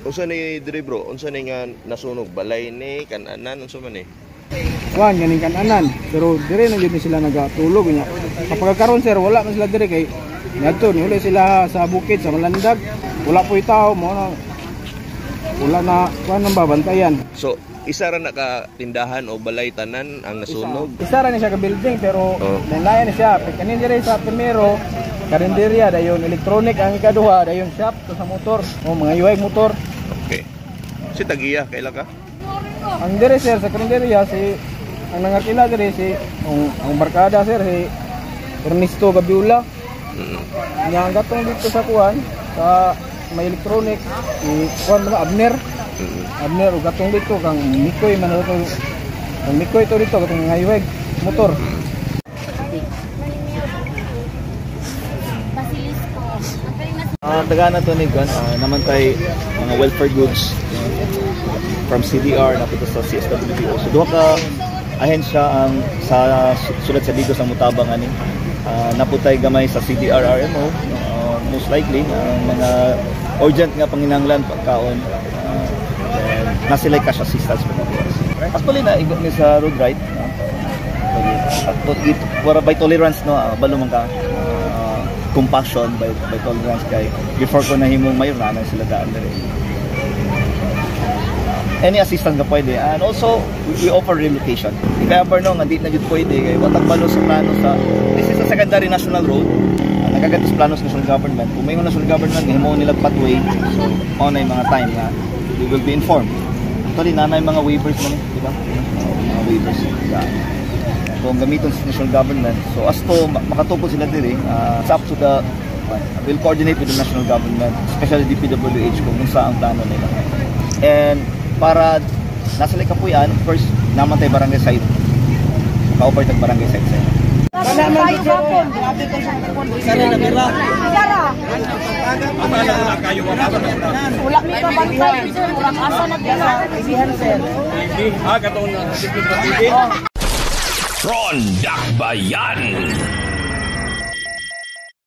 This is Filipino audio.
Unsa ni diri bro? Unsa ni nga nasunog? Balay ni kananan unsa man ni? Kuan ganing kananan, pero dire na gyud sila nagatulog nya. Kapag karon sir wala man sila dire kay ngadto ni uli sila sa bukid sa Malandag. Wala po tao mo na wala na kuan nang babantayan. So isa ra na ka tindahan o balay tanan ang nasunog. Isa ra ni siya ka building pero nalayan ni siya. Kanin dire sa primero karinderya dayon electronic ang ikaduha dayon shop to sa motor. O mga UI motor. Okay. Si tagiya kaila ka? Ang dire sir sa karinderya si ang nangatila dire si ang barkada sir si Ernesto Gabiula. Nya ang gatong dito sa kuan sa may electronic si kuan mga Abner. Abner ug gatong dito kang Mikoy man to. Kang Mikoy to dito katong ngayweg motor. Tagana to ni Gun, naman tay mga welfare goods from CDR napunta sa CSWDO. So duha ka ahensya ang sa sulat sa dito sa Mutabang ani. Naputay gamay sa CDR RMO, most likely mga urgent nga panginahanglan pagkaon. Na sila cash assistance mo. Actually na igo ni sa road right. By tolerance no, balo man ka compassion by tolerance kay before ko nahimong mayor na sila daan dire. Any assistance na pwede, and also we offer relocation. Kaya no nga di na jud pwede kay watag balo sa plano sa this is a secondary national road. Nagagadtos plano sa national government. Kung may national government himo nila pathway, so mao na yung mga time na we will be informed. Actually nanay mga waivers man, di ba? Mga waivers. Kung gamiton sa national government, so as to makatupod sila dire, it's up to the we'll coordinate with the national government, especially DPWH kung sa ang plano nila. And para nasa Likapuyan, first naman tayo barangay site. Maka-offer tag barangay site sa'yo. Wala man dito hapon. Sana na pera. Sara. Wala mi ka bantay sir, wala asa na pera. Ibihan sir. Ron Dakbayan.